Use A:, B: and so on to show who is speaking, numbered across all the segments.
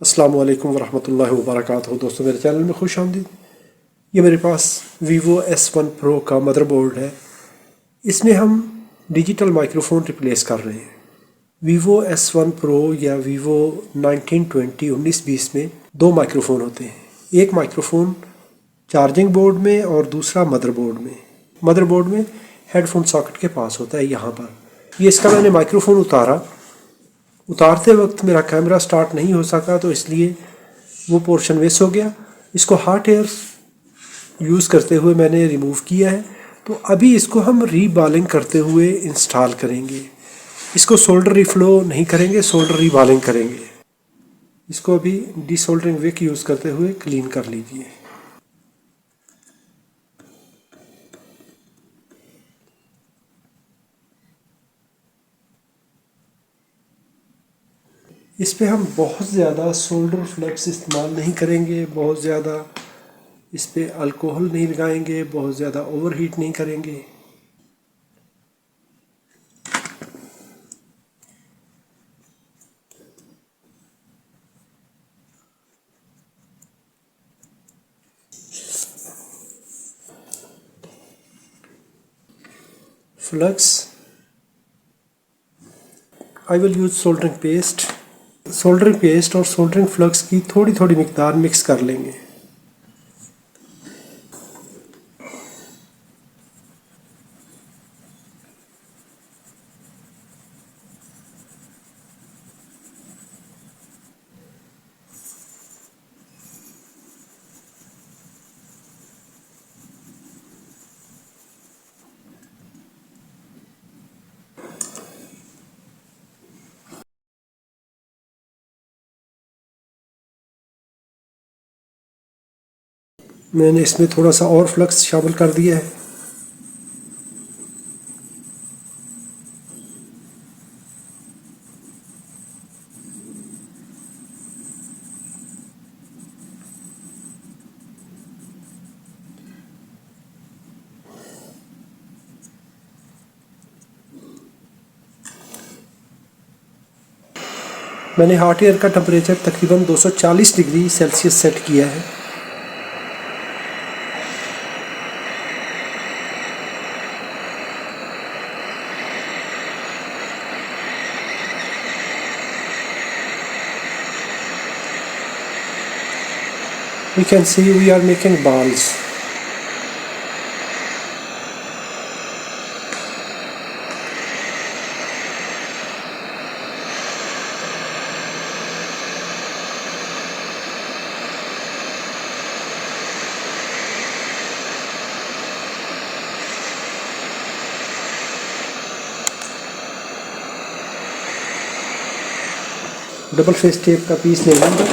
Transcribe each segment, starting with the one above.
A: अस्सलाम वालेकुम वरहमतुल्लाहि वबरकातुहू। दोस्तों, मेरे चैनल में खुश आमदीद। ये मेरे पास वीवो S1 प्रो का मदरबोर्ड है। इसमें हम डिजिटल माइक्रोफोन रिप्लेस कर रहे हैं। वीवो S1 प्रो या वीवो 1920 1920 में दो माइक्रोफोन होते हैं। एक माइक्रोफोन चार्जिंग बोर्ड में और दूसरा मदरबोर्ड में। मदरबोर्ड में हेडफोन सॉकेट के पास होता है, यहाँ पर। ये इसका मैंने माइक्रोफोन उतारते वक्त मेरा कैमरा स्टार्ट नहीं हो सका, तो इसलिए वो पोर्शन वेस्ट हो गया। इसको हॉट एयर यूज़ करते हुए मैंने रिमूव किया है। तो अभी इसको हम रीबालिंग करते हुए इंस्टॉल करेंगे। इसको सोल्डर रिफ्लो नहीं करेंगे, सोल्डर रीबालिंग करेंगे। इसको अभी डिसोल्डरिंग विक यूज़ करते हुए क्लीन कर लीजिए। इस पे हम बहुत ज़्यादा सोल्डर फ्लक्स इस्तेमाल नहीं करेंगे, बहुत ज़्यादा इस पे अल्कोहल नहीं लगाएंगे, बहुत ज़्यादा ओवरहीट नहीं करेंगे। Flux I will use soldering paste. Soldering paste और सोल्डरिंग फ्लक्स की थोड़ी थोड़ी मिकदार मिक्स कर लेंगे। मैंने इसमें थोड़ा सा और फ्लक्स शामिल कर दिया है। मैंने हॉट एयर का टेम्परेचर तकरीबन 240 डिग्री सेल्सियस सेट किया है। We can see we are making balls. Double face tape का पीस ले लूँगा।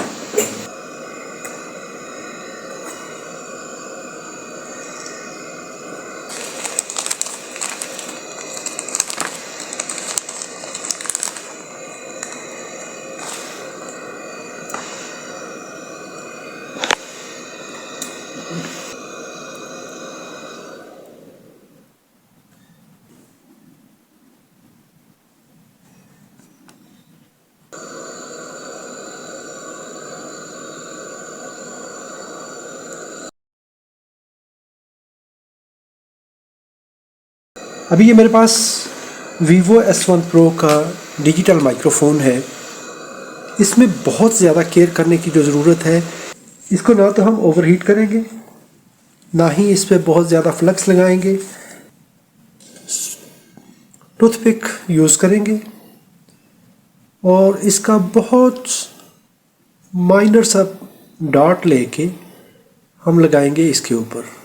A: अभी ये मेरे पास वीवो S1 प्रो का डिजिटल माइक्रोफोन है। इसमें बहुत ज़्यादा केयर करने की जो ज़रूरत है, इसको ना तो हम ओवरहीट करेंगे, ना ही इस पे बहुत ज़्यादा फ्लक्स लगाएंगे। टूथपिक यूज़ करेंगे और इसका बहुत माइनर सा डॉट लेके हम लगाएंगे इसके ऊपर।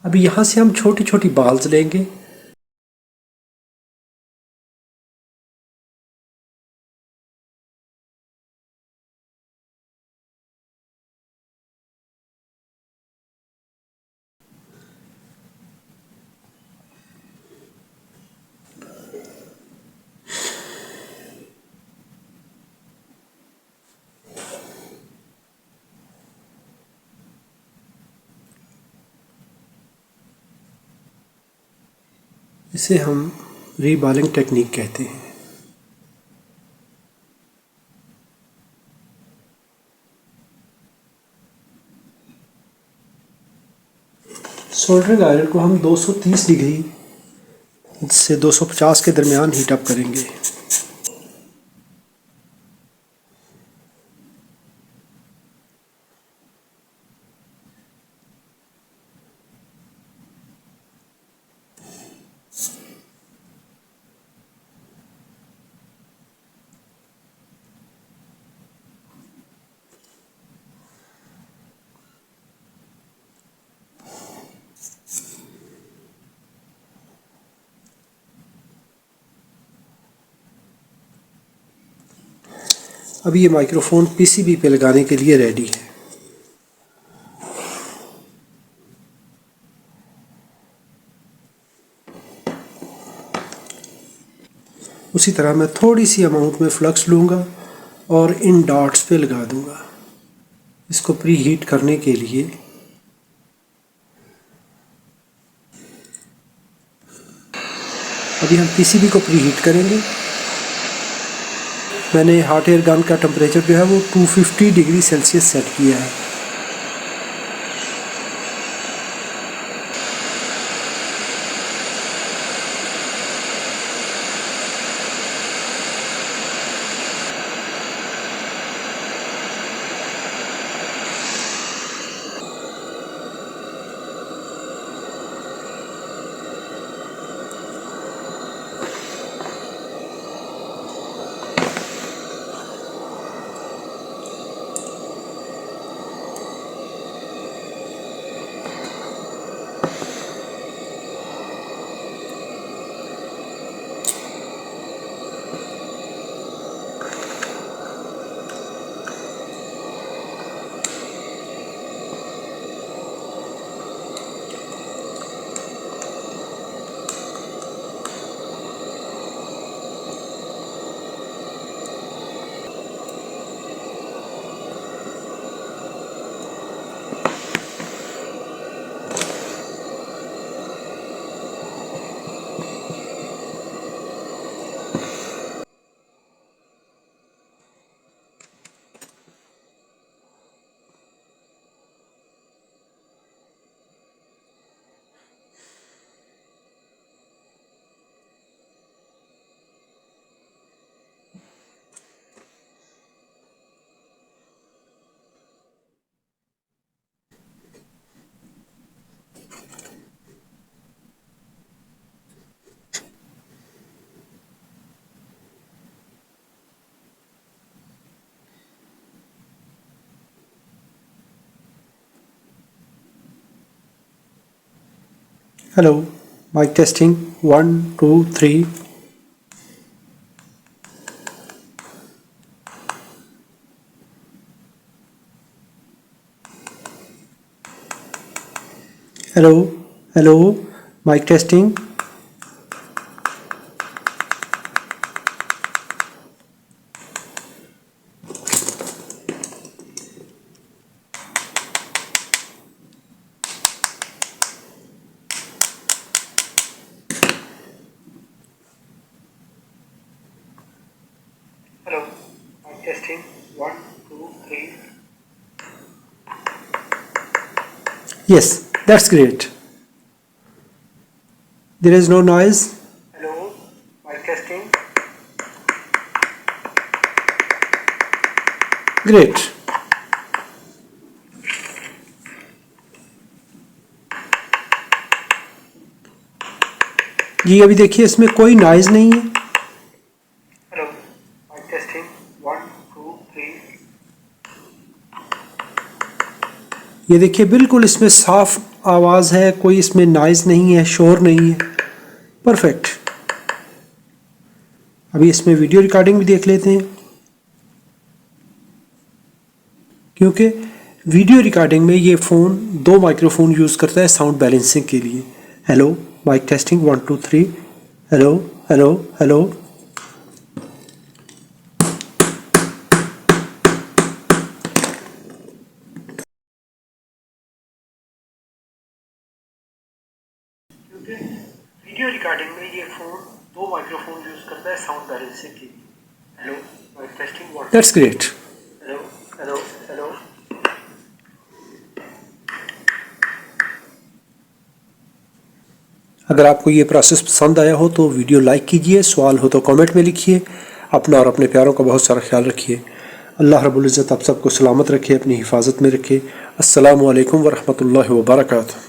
A: अभी यहाँ से हम छोटी छोटी बॉल्स लेंगे। इसे हम रीबालिंग टेक्निक कहते हैं। सोल्डरिंग आयरन को हम 230 डिग्री से 250 के दरमियान हीट अप करेंगे। अब ये माइक्रोफोन पीसीबी पे लगाने के लिए रेडी है। उसी तरह मैं थोड़ी सी अमाउंट में फ्लक्स लूँगा और इन डॉट्स पे लगा दूँगा। इसको प्री हीट करने के लिए अभी हम पीसीबी को प्री हीट करेंगे। मैंने हॉट एयर गन का टेम्परेचर जो है वो 250 डिग्री सेल्सियस सेट किया है। Hello, mic testing 1 2 3। Hello hello, mic testing. Hello, mic testing 1 2 3। Yes, that's great. There is no noise. Hello, mic testing. Great. जी अभी देखिए इसमें कोई नॉइज नहीं है। Hello, mic testing 1 2 3। ये देखिए बिल्कुल इसमें साफ आवाज़ है, कोई इसमें नॉइज नहीं है, शोर नहीं है। परफेक्ट। अभी इसमें वीडियो रिकॉर्डिंग भी देख लेते हैं, क्योंकि वीडियो रिकॉर्डिंग में ये फ़ोन 2 माइक्रोफोन यूज़ करता है साउंड बैलेंसिंग के लिए। Hello, mic testing 1 2 3। Hello hello hello. Video recording में ये फ़ोन 2 माइक्रोफोन यूज़ करता है साउंड बैलेंसिंग के लिए। Hello, mic testing 1। That's great. Hello hello hello. अगर आपको ये प्रोसेस पसंद आया हो तो वीडियो लाइक कीजिए, सवाल हो तो कमेंट में लिखिए। अपना और अपने प्यारों का बहुत सारा ख्याल रखिए। अल्लाह रब्बुल इज़्ज़त आप सबको सलामत रखे, अपनी हिफाजत में रखे। अस्सलामु अलैकुम वरहमतुल्लाहि वबरकातुहू।